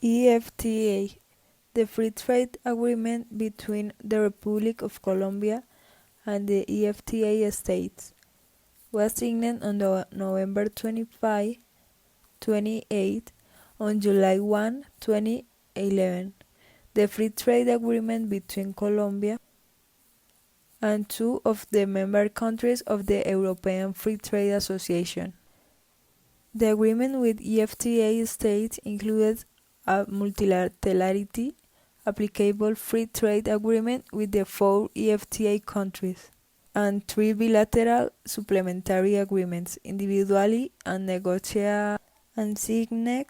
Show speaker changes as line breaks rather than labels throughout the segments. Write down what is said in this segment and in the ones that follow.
EFTA, the Free Trade Agreement between the Republic of Colombia and the EFTA states, was signed on November 25, 28, on July 1, 2011. The Free Trade Agreement between Colombia and two of the member countries of the European Free Trade Association. The agreement with EFTA states included a multilaterality applicable free trade agreement with the 4 EFTA countries and 3 bilateral supplementary agreements, individually and negotiated and signed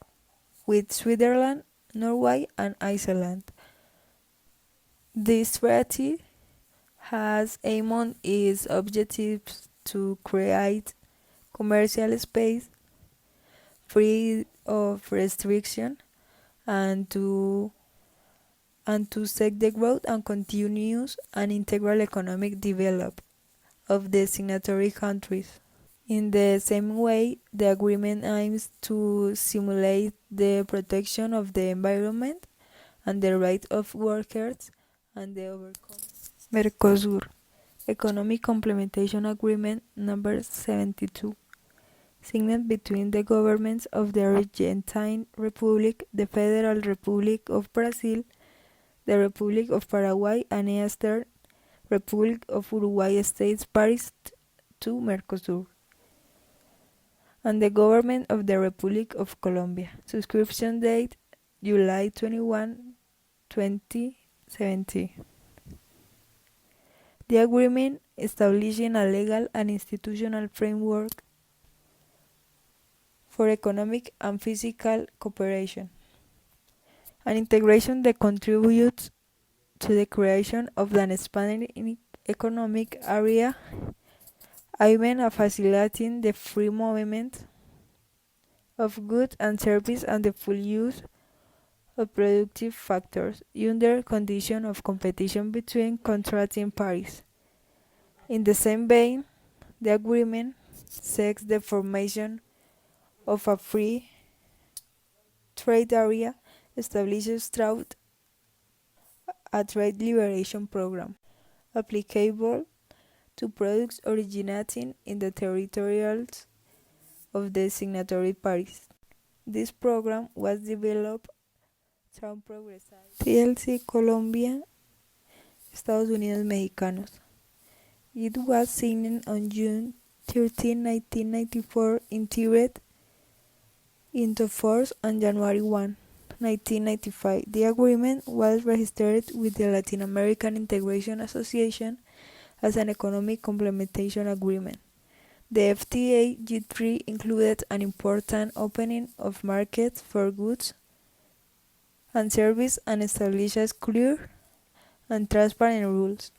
with Switzerland, Norway, and Iceland. This treaty has among its objectives to create commercial space free of restriction and to seek the growth and continuous and integral economic development of the signatory countries. In the same way, the agreement aims to simulate the protection of the environment and the rights of workers and the overcome. Mercosur, Economic Complementation Agreement number 72, signed between the governments of the Argentine Republic, the Federal Republic of Brazil, the Republic of Paraguay, and Eastern Republic of Uruguay states parties to Mercosur, and the government of the Republic of Colombia. Subscription date July 21, 2017. The agreement establishing a legal and institutional framework for economic and physical cooperation and integration that contributes to the creation of an expanding economic area, even facilitating the free movement of goods and services and the full use of productive factors under condition of competition between contracting parties. In the same vein, the agreement seeks the formation of a free trade area established through a trade liberation program applicable to products originating in the territories of the signatory parties. This program was developed through Progressive PLC Colombia, Estados Unidos Mexicanos. It was signed on June 13, 1994, entered into force on January 1, 1995. The agreement was registered with the Latin American Integration Association as an economic complementation agreement. The FTA G3 included an important opening of markets for goods and services and establishes clear and transparent rules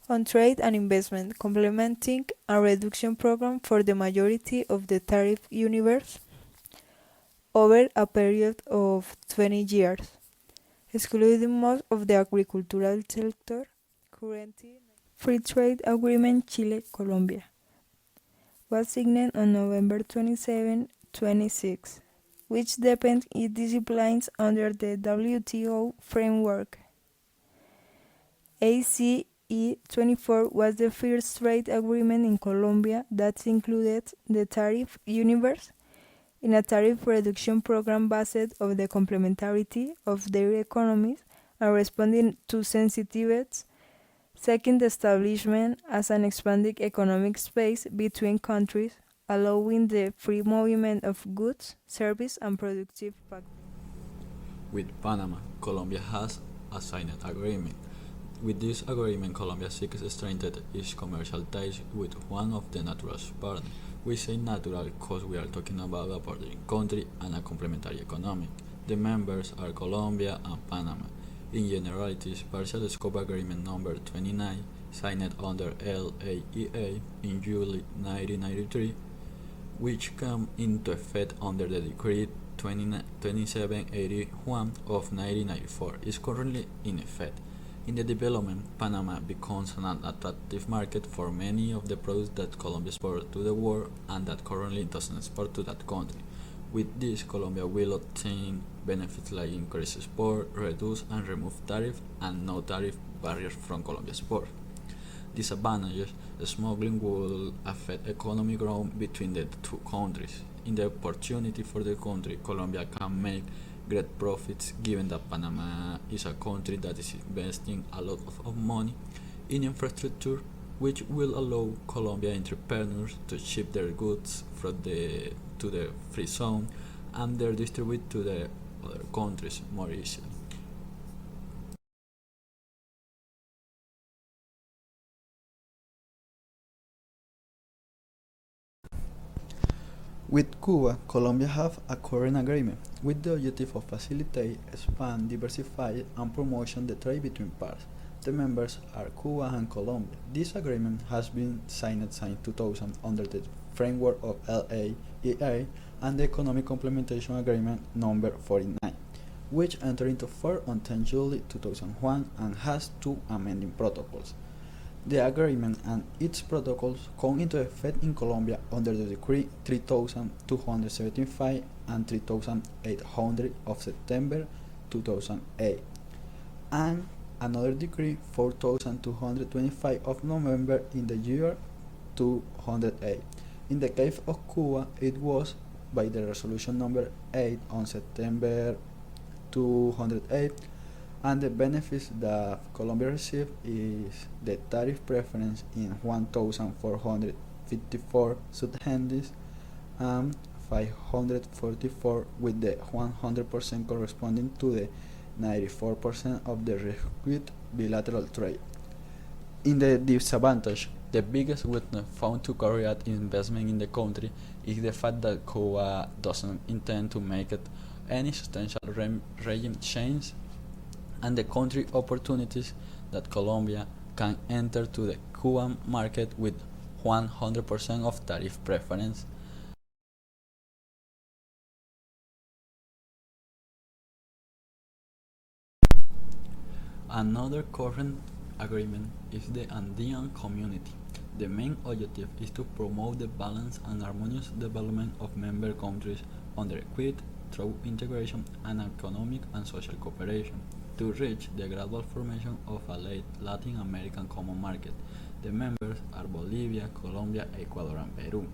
on trade and investment, complementing a reduction program for the majority of the tariff universe over a period of 20 years, excluding most of the agricultural sector. Currently, Free Trade Agreement Chile-Colombia was signed on November 27, 26, which depends its disciplines under the WTO framework. ACE 24 was the first trade agreement in Colombia that included the tariff universe in a tariff reduction program based on the complementarity of their economies and responding to sensitivities, seeking the establishment as an expanded economic space between countries, allowing the free movement of goods, services, and productive factors.
With Panama, Colombia has a signed agreement. With this agreement, Colombia seeks to strengthen its commercial ties with one of the natural partners. We say natural because we are talking about a bordering country and a complementary economy. The members are Colombia and Panama. In generalities, Partial Scope Agreement number 29, signed under LAEA in July 1993, which came into effect under the Decree 2781 of 1994, is currently in effect. In the development, Panama becomes an attractive market for many of the products that Colombia exports to the world and that currently doesn't export to that country. With this, Colombia will obtain benefits like increased export, reduce and remove tariff and no tariff barriers from Colombia export. Disadvantages: smuggling will affect economic growth between the two countries. In the opportunity for the country, Colombia can make great profits given that Panama is a country that is investing a lot of money in infrastructure, which will allow Colombian entrepreneurs to ship their goods to the free zone and then distribute to the other countries more easily. With Cuba, Colombia have a current agreement with the objective of facilitate, expand, diversify, and promotion the trade between parts. The members are Cuba and Colombia. This agreement has been signed since 2000 under the framework of LAEA and the Economic Complementation Agreement number 49, which entered into force on 10 July 2001 and has two amending protocols. The agreement and its protocols come into effect in Colombia under the Decree 3275 and 3800 of September 2008, and another Decree 4225 of November in the year 2008. In the case of Cuba, it was by the Resolution number 8 on September 208, and the benefits that Colombia received is the tariff preference in 1,454 subsidies and 544 with the 100% corresponding to the 94% of the requisite bilateral trade. In the disadvantage, the biggest weakness found to carry out investment in the country is the fact that Cuba doesn't intend to make it any substantial regime change, and the country opportunities that Colombia can enter to the Cuban market with 100% of tariff preference. Another current agreement is the Andean Community. The main objective is to promote the balanced and harmonious development of member countries under equity, through integration and economic and social cooperation, to reach the gradual formation of a Latin American common market. The members are Bolivia, Colombia, Ecuador, and Peru.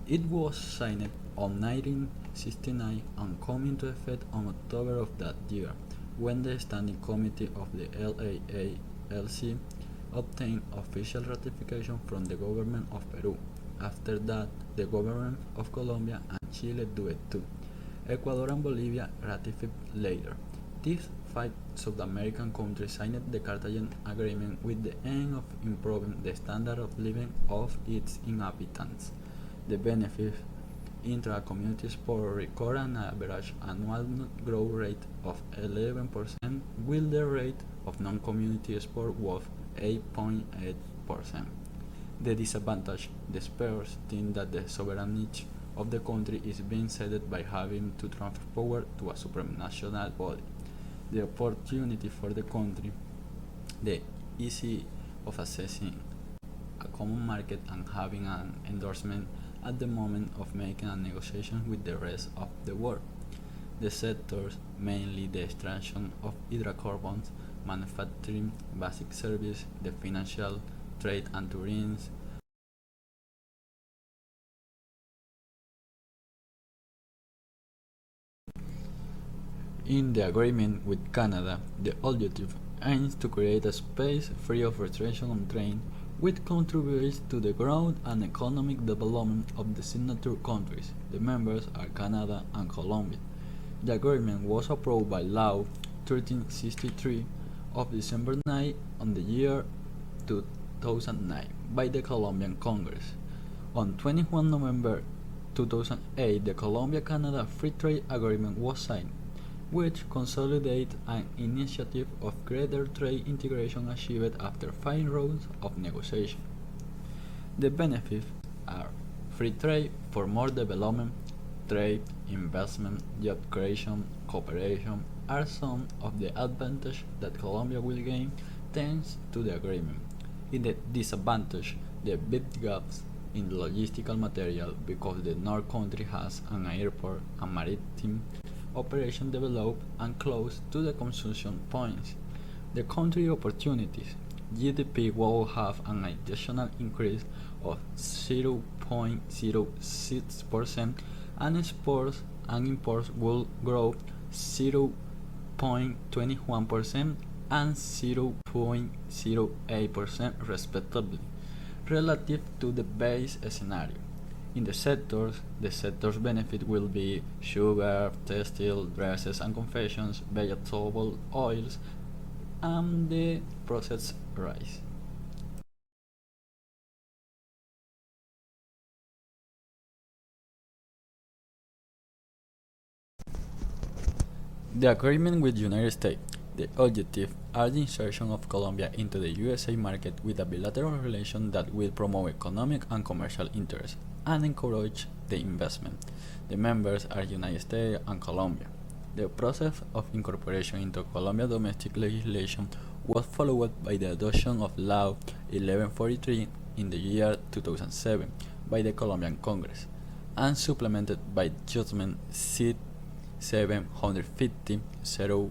It was signed on 1969 and came into effect on October of that year, when the Standing Committee of the LAALC obtained official ratification from the government of Peru. After that, the government of Colombia and Chile do it too. Ecuador and Bolivia ratified later. These 5 South American countries signed the Cartagena Agreement with the aim of improving the standard of living of its inhabitants. The benefits: intra-community export record an average annual growth rate of 11%, while the rate of non-community export was 8.8%. The disadvantage: the experts think that the sovereignty of the country is being ceded by having to transfer power to a supranational body. The opportunity for the country: the ease of accessing a common market and having an endorsement at the moment of making a negotiation with the rest of the world. The sectors: mainly the extraction of hydrocarbons, manufacturing, basic service, the financial, trade and tourism. In the agreement with Canada, the objective aims to create a space free of restriction on trade, which contributes to the growth and economic development of the signatory countries. The members are Canada and Colombia. The agreement was approved by Law 1363 of December 9 on the year 2009 by the Colombian Congress. On 21 November 2008, the Colombia-Canada Free Trade Agreement was signed, which consolidates an initiative of greater trade integration achieved after 5 rounds of negotiation. The benefits are free trade for more development, trade, investment, job creation, cooperation are some of the advantages that Colombia will gain thanks to the agreement. In the disadvantage, the big gaps in the logistical material because the North country has an airport and maritime operation developed and close to the consumption points. The country opportunities. GDP will have an additional increase of 0.06% and exports and imports will grow 0.21% and 0.08% respectively, relative to the base scenario. In the sectors benefit will be sugar, textile, dresses and confections, vegetable oils, and the processed rice. The agreement with United States. The objective are the insertion of Colombia into the USA market with a bilateral relation that will promote economic and commercial interests and encourage the investment. The members are United States and Colombia. The process of incorporation into Colombia domestic legislation was followed by the adoption of Law 1143 in the year 2007 by the Colombian Congress and supplemented by Judgment C 750-08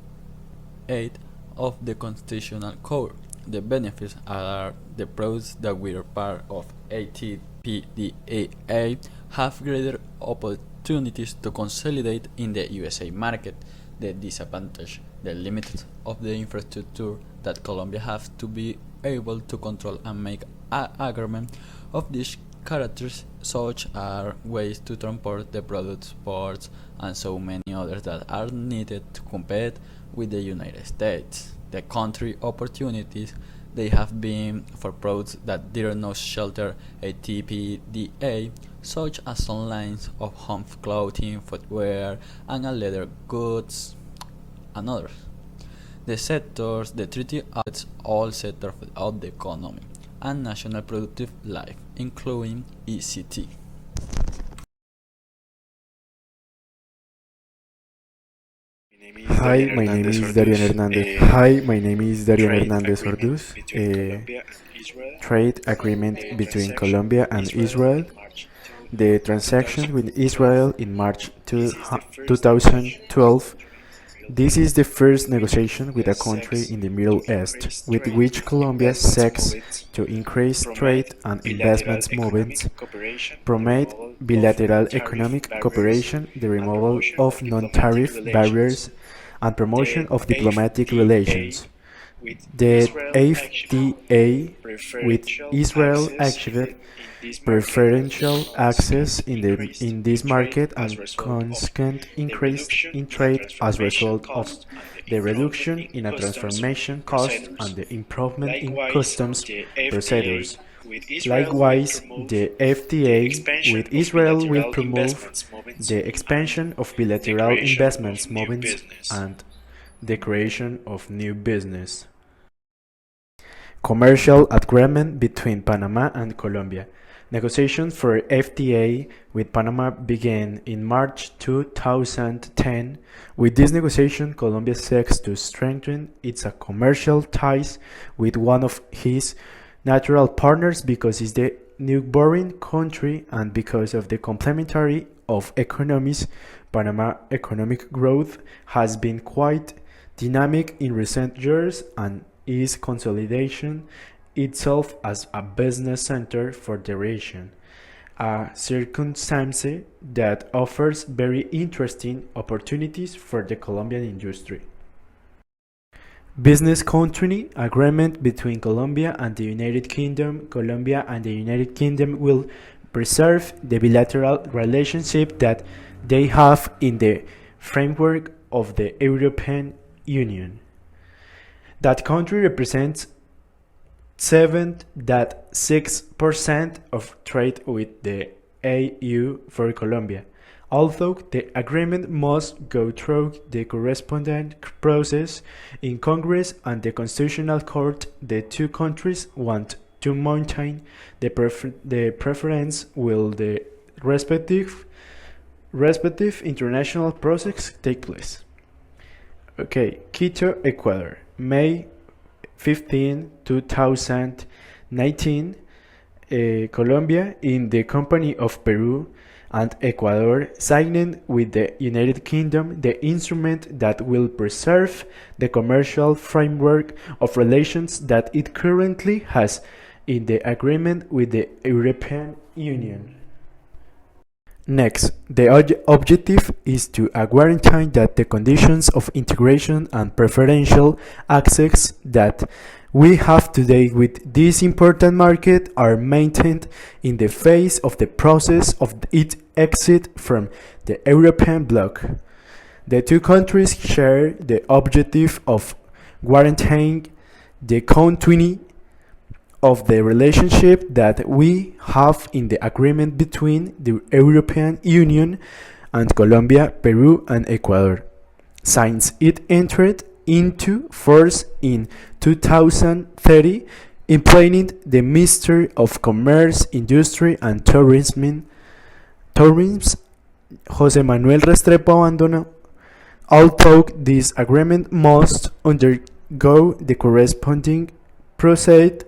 of the Constitutional Court. The benefits are the products that were part of ATPDAA have greater opportunities to consolidate in the USA market. The disadvantage, the limits of the infrastructure that Colombia has to be able to control and make agreement of these characters, such are ways to transport the products, ports, and so many others that are needed to compete with the United States. The country opportunities they have been for products that did not shelter a TPDA, such as some lines of home clothing, footwear, and leather goods, and others. The treaty affects all sectors of the economy and national productive life, including ECT.
Hi, my name is Darian Hernandez. Hi, my name is Darian Hernandez Orduz. Trade agreement between Colombia and Israel. The transaction with Israel in March 2012. This is the first negotiation with a country in the Middle East with which Colombia seeks to increase trade and investment movements, promote bilateral economic cooperation, the removal of non-tariff barriers, and promotion of diplomatic relations. The FTA with Israel achieved preferential access in this market and consequent increase in trade as a result of the reduction in a transformation cost and the improvement in customs procedures. Likewise, the FTA with Israel will promote the expansion of bilateral investment movements and the creation of new business. Commercial agreement between Panama and Colombia. Negotiations for FTA with Panama began in March 2010. With this negotiation, Colombia seeks to strengthen its commercial ties with one of its natural partners because it's the neighboring country and because of the complementarity of economies. Panama economic growth has been quite dynamic in recent years and is consolidation itself as a business center for the region, a circumstance that offers very interesting opportunities for the Colombian industry. Business Country Agreement between Colombia and the United Kingdom. Colombia and the United Kingdom will preserve the bilateral relationship that they have in the framework of the European Union. That country represents 7.6% of trade with the EU for Colombia. Although the agreement must go through the corresponding process in Congress and the Constitutional Court, the two countries want to maintain the preference will the respective international process take place. Okay, Quito, Ecuador, May 15, 2019. Colombia, in the company of Peru and Ecuador, signed with the United Kingdom the instrument that will preserve the commercial framework of relations that it currently has in the agreement with the European Union. Next, the objective is to guarantee that the conditions of integration and preferential access that we have today with this important market are maintained in the face of the process of its exit from the European bloc. The two countries share the objective of guaranteeing the continuity of the relationship that we have in the agreement between the European Union and Colombia, Peru, and Ecuador, since it entered into force in 2030, implying the Ministry of Commerce, Industry, and Tourism, José Manuel Restrepo Abandono, although this agreement must undergo the corresponding process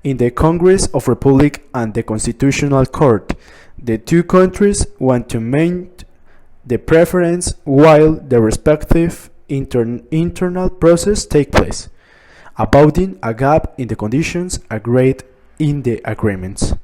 in the Congress of Republic and the Constitutional Court. The two countries want to maintain the preference while the respective internal process take place, avoiding a gap in the conditions agreed in the agreements.